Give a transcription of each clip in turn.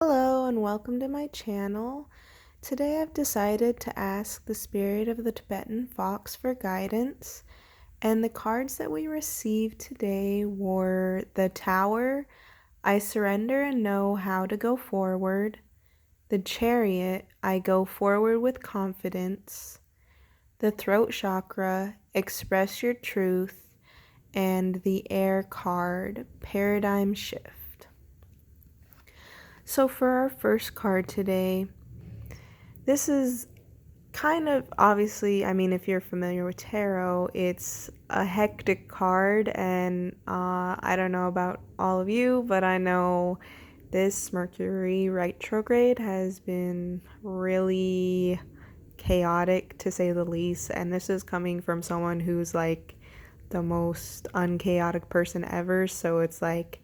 Hello and welcome to my channel. Today I've decided to ask the spirit of the Tibetan fox for guidance, and the cards that we received today were the Tower, I surrender and know how to go forward, the Chariot, I go forward with confidence, the Throat Chakra, express your truth, and the Air card, paradigm shift. So for our first card today, this is kind of obviously, if you're familiar with tarot, it's a hectic card, and I don't know about all of you, but I know this Mercury retrograde has been really chaotic to say the least, and this is coming from someone who's like the most unchaotic person ever, so it's like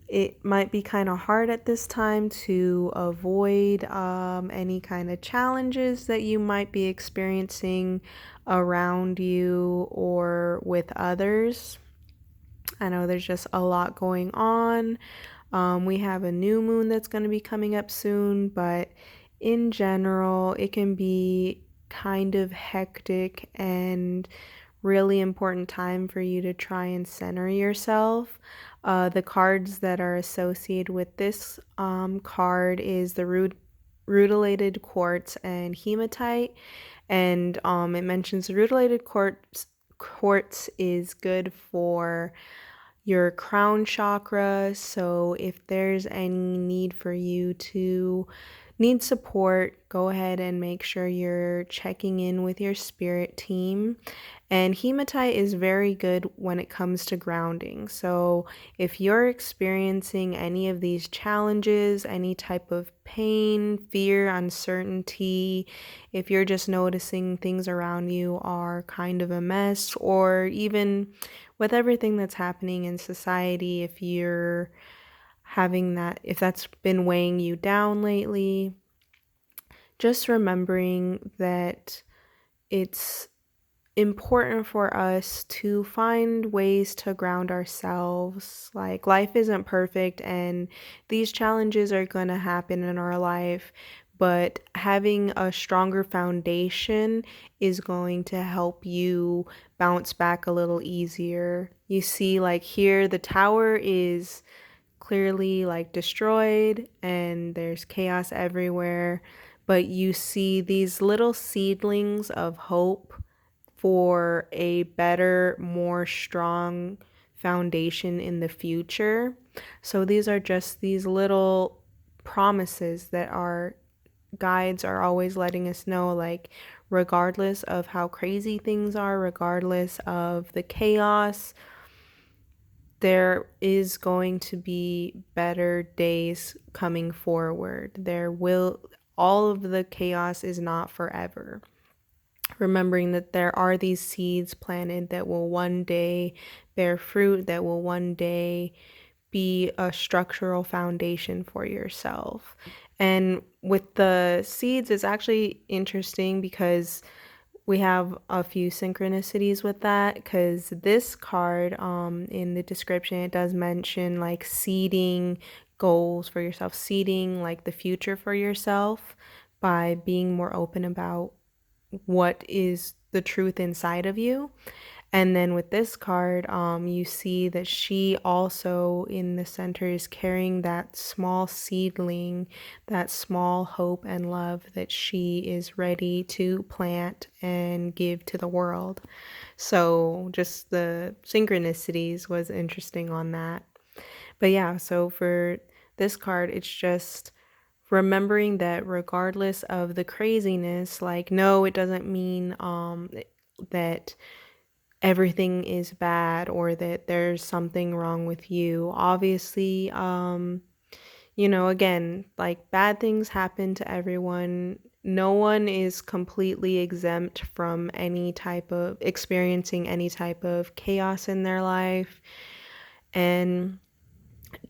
it might be kind of hard at this time to avoid any kind of challenges that you might be experiencing around you or with others. I know there's just a lot going on. We have a new moon that's going to be coming up soon, but in general, it can be kind of hectic and really important time for you to try and center yourself. The cards that are associated with this card is the rutilated quartz and hematite, and it mentions the rutilated quartz is good for your crown chakra. So if there's any need for you to need support, go ahead and make sure you're checking in with your spirit team. And hematite is very good when it comes to grounding. So if you're experiencing any of these challenges, any type of pain, fear, uncertainty, if you're just noticing things around you are kind of a mess, or even with everything that's happening in society, if you're having that, if that's been weighing you down lately, just remembering that it's important for us to find ways to ground ourselves. Like, life isn't perfect and these challenges are going to happen in our life, but having a stronger foundation is going to help you bounce back a little easier. You see, like here, the tower is clearly like destroyed and there's chaos everywhere, but you see these little seedlings of hope for a better, more strong foundation in the future. So these are just these little promises that our guides are always letting us know, like, regardless of how crazy things are, regardless of the chaos, there is going to be better days coming forward. All of the chaos is not forever. Remembering that there are these seeds planted that will one day bear fruit, that will one day be a structural foundation for yourself. And with the seeds, it's actually interesting because we have a few synchronicities with that, because this card, in the description, it does mention like seeding goals for yourself, seeding like the future for yourself by being more open about what is the truth inside of you. And then with this card, you see that she also in the center is carrying that small seedling, that small hope and love that she is ready to plant and give to the world. So just the synchronicities was interesting on that. But yeah, so for this card, it's just remembering that regardless of the craziness, like, no, it doesn't mean that everything is bad or that there's something wrong with you. Obviously, again, like, bad things happen to everyone. No one is completely exempt from any type of experiencing any type of chaos in their life. And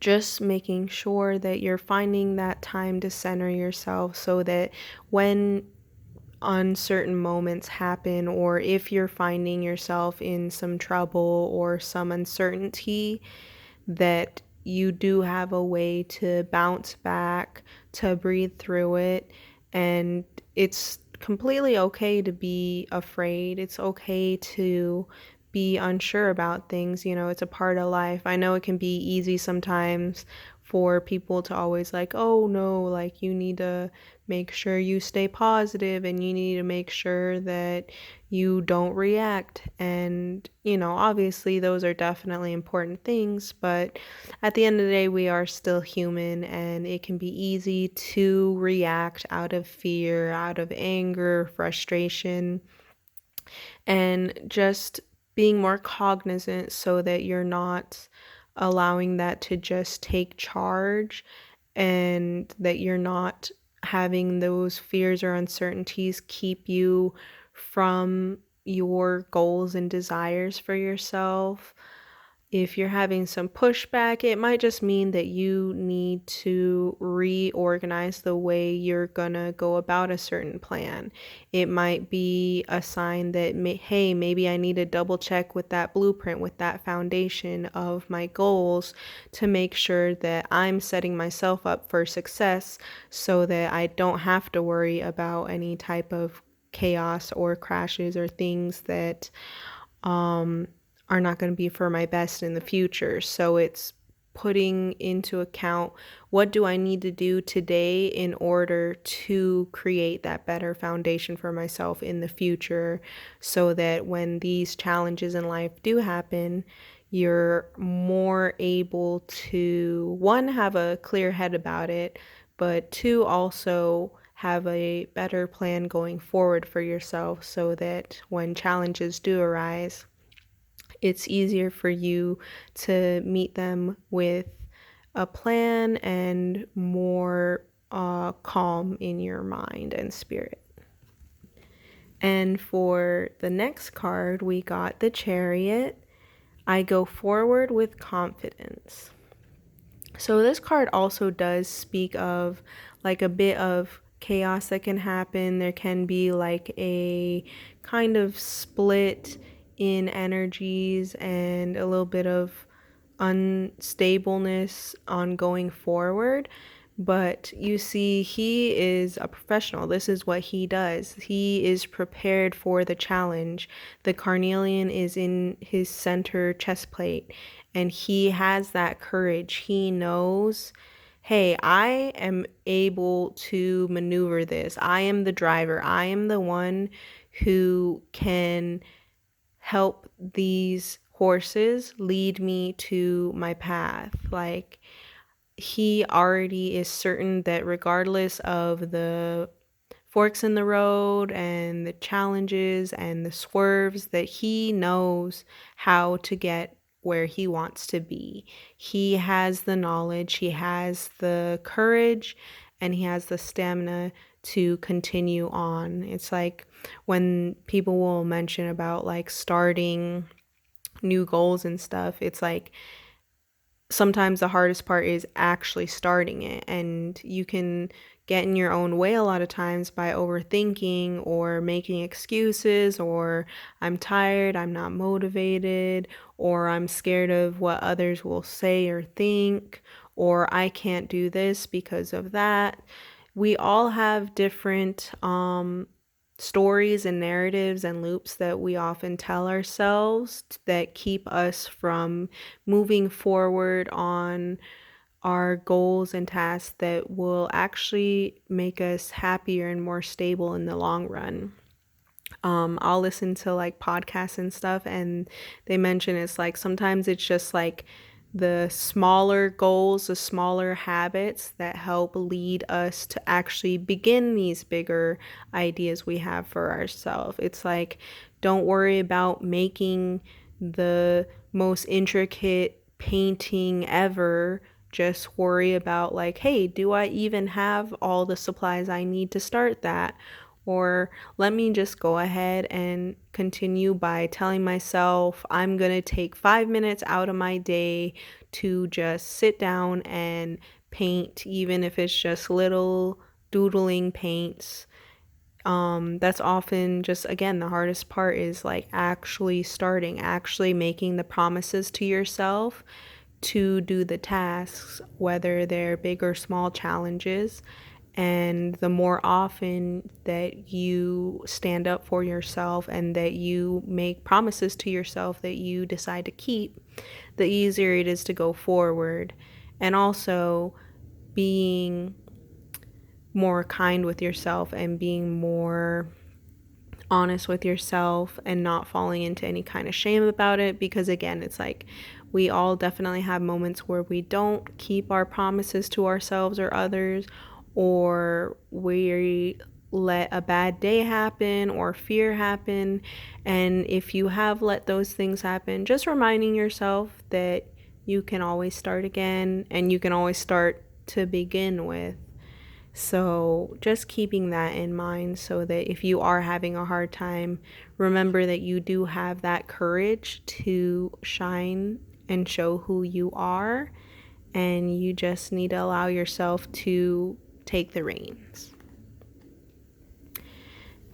just making sure that you're finding that time to center yourself so that when uncertain moments happen, or if you're finding yourself in some trouble or some uncertainty, that you do have a way to bounce back, to breathe through it, and it's completely okay to be afraid. It's okay to be unsure about things. It's a part of life. I know it can be easy sometimes for people to always like, oh no, like you need to make sure you stay positive and you need to make sure that you don't react. And, obviously those are definitely important things, but at the end of the day, we are still human and it can be easy to react out of fear, out of anger, frustration, and just being more cognizant so that you're not allowing that to just take charge and that you're not having those fears or uncertainties keep you from your goals and desires for yourself. If you're having some pushback, it might just mean that you need to reorganize the way you're gonna go about a certain plan. It might be a sign that, hey, maybe I need to double check with that blueprint, with that foundation of my goals to make sure that I'm setting myself up for success so that I don't have to worry about any type of chaos or crashes or things that um, are not going to be for my best in the future. So it's putting into account, what do I need to do today in order to create that better foundation for myself in the future so that when these challenges in life do happen, you're more able to, one, have a clear head about it, but two, also have a better plan going forward for yourself so that when challenges do arise, it's easier for you to meet them with a plan and more calm in your mind and spirit. And for the next card, we got the Chariot. I go forward with confidence. So this card also does speak of like a bit of chaos that can happen. There can be like a kind of split in energies and a little bit of unstableness on going forward. But you see, he is a professional. This is what he does. He is prepared for the challenge. The carnelian is in his center chest plate, and he has that courage. He knows, hey, I am able to maneuver this. I am the driver. I am the one who can help these horses lead me to my path. Like, he already is certain that regardless of the forks in the road and the challenges and the swerves, that he knows how to get where he wants to be. He has the knowledge, he has the courage, and he has the stamina to continue on. It's like when people will mention about like starting new goals and stuff, it's like sometimes the hardest part is actually starting it, and you can get in your own way a lot of times by overthinking or making excuses, or I'm tired, I'm not motivated, or I'm scared of what others will say or think, or I can't do this because of that. We all have different stories and narratives and loops that we often tell ourselves that keep us from moving forward on our goals and tasks that will actually make us happier and more stable in the long run. I'll listen to like podcasts and stuff, and they mention it's like sometimes it's just like the smaller goals, the smaller habits that help lead us to actually begin these bigger ideas we have for ourselves. It's like, don't worry about making the most intricate painting ever. Just worry about like, hey, do I even have all the supplies I need to start that? Or let me just go ahead and continue by telling myself I'm going to take 5 minutes out of my day to just sit down and paint, even if it's just little doodling paints. That's often just, again, the hardest part is like actually starting, actually making the promises to yourself to do the tasks, whether they're big or small challenges. And the more often that you stand up for yourself and that you make promises to yourself that you decide to keep, the easier it is to go forward. And also being more kind with yourself and being more honest with yourself and not falling into any kind of shame about it, because again, it's like we all definitely have moments where we don't keep our promises to ourselves or others, or we let a bad day happen or fear happen. And if you have let those things happen, just reminding yourself that you can always start again and you can always start to begin with. So just keeping that in mind so that if you are having a hard time, remember that you do have that courage to shine and show who you are, and you just need to allow yourself to take the reins.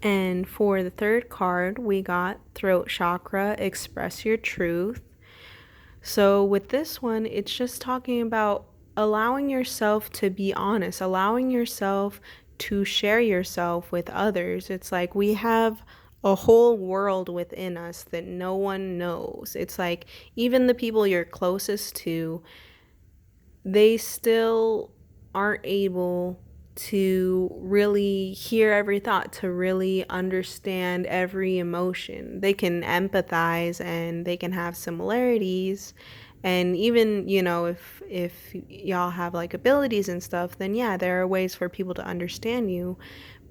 And for the third card, we got Throat Chakra, Express Your Truth. So with this one, it's just talking about allowing yourself to be honest, allowing yourself to share yourself with others. It's like we have a whole world within us that no one knows. It's like even the people you're closest to, they still aren't able to really hear every thought, to really understand every emotion. They can empathize and they can have similarities. And even, if y'all have like abilities and stuff, then yeah, there are ways for people to understand you.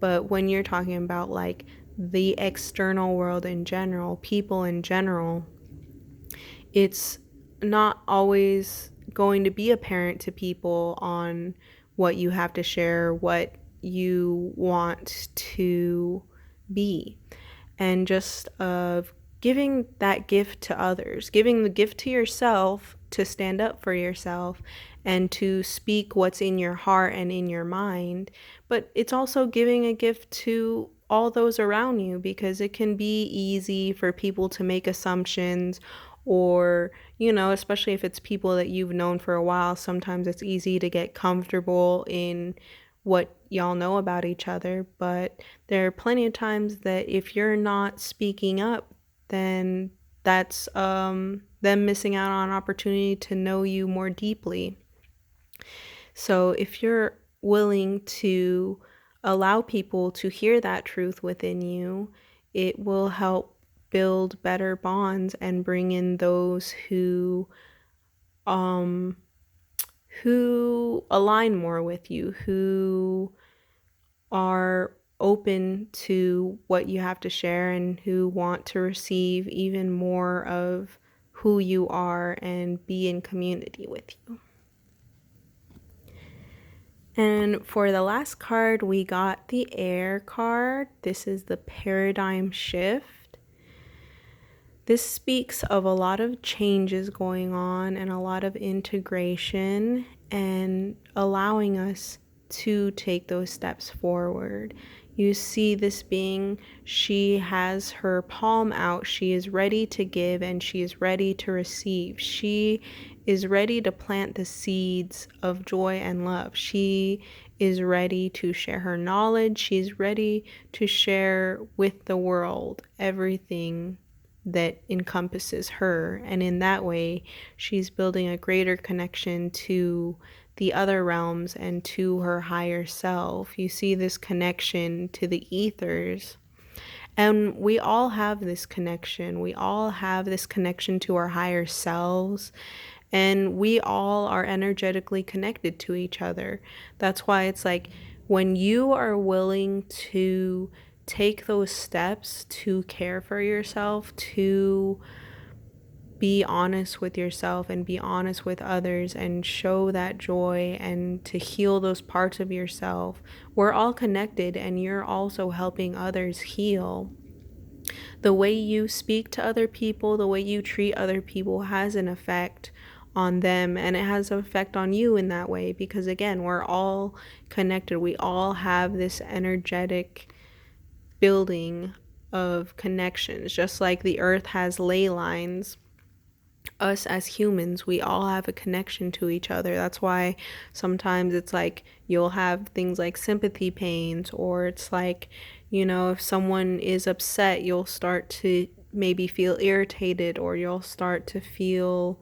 But when you're talking about like the external world in general, people in general, it's not always going to be apparent to people on what you have to share, what you want to be. And just of giving that gift to others, giving the gift to yourself to stand up for yourself and to speak what's in your heart and in your mind. But it's also giving a gift to all those around you, because it can be easy for people to make assumptions, or especially if it's people that you've known for a while, sometimes it's easy to get comfortable in what y'all know about each other. But there are plenty of times that if you're not speaking up, then that's them missing out on an opportunity to know you more deeply. So if you're willing to allow people to hear that truth within you, it will help build better bonds and bring in those who align more with you, who are open to what you have to share, and who want to receive even more of who you are and be in community with you. And for the last card, we got the Air card. This is the Paradigm Shift. This speaks of a lot of changes going on and a lot of integration, and allowing us to take those steps forward. You see this being, she has her palm out. She is ready to give and she is ready to receive. She is ready to plant the seeds of joy and love. She is ready to share her knowledge. She's ready to share with the world everything that encompasses her. And in that way, she's building a greater connection to the other realms and to her higher self. You see this connection to the ethers. And we all have this connection. We all have this connection to our higher selves. And we all are energetically connected to each other. That's why it's like when you are willing to take those steps to care for yourself, to be honest with yourself and be honest with others and show that joy and to heal those parts of yourself, we're all connected, and you're also helping others heal. The way you speak to other people, the way you treat other people has an effect on them, and it has an effect on you in that way, because again, we're all connected. We all have this energetic building of connections, just like the earth has ley lines us as humans, we all have a connection to each other. That's why sometimes it's like you'll have things like sympathy pains, or it's like, if someone is upset, you'll start to maybe feel irritated, or you'll start to feel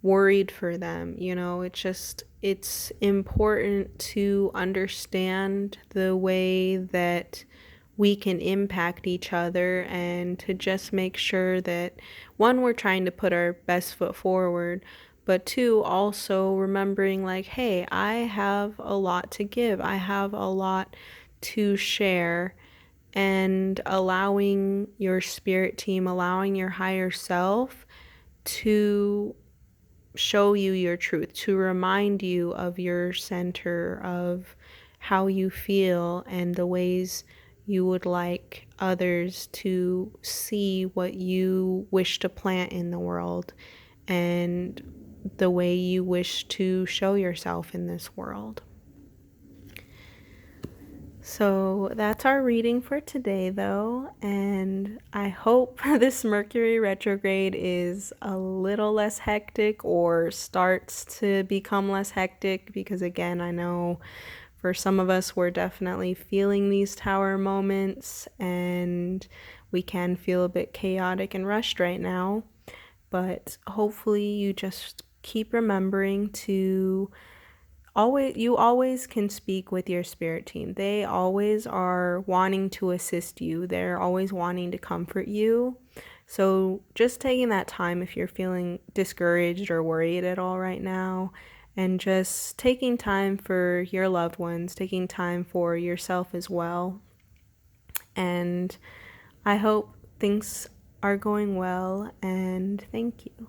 worried for them. It's important to understand the way that we can impact each other, and to just make sure that, one, we're trying to put our best foot forward, but two, also remembering like, hey, I have a lot to give, I have a lot to share, and allowing your spirit team, allowing your higher self to show you your truth, to remind you of your center, of how you feel, and the ways you would like others to see what you wish to plant in the world, and the way you wish to show yourself in this world. So that's our reading for today, though, and I hope this Mercury retrograde is a little less hectic, or starts to become less hectic, because again, I know for some of us, we're definitely feeling these tower moments, and we can feel a bit chaotic and rushed right now, but hopefully you just keep remembering to you always can speak with your spirit team. They always are wanting to assist you. They're always wanting to comfort you. So just taking that time, if you're feeling discouraged or worried at all right now, and just taking time for your loved ones, taking time for yourself as well. And I hope things are going well, and thank you.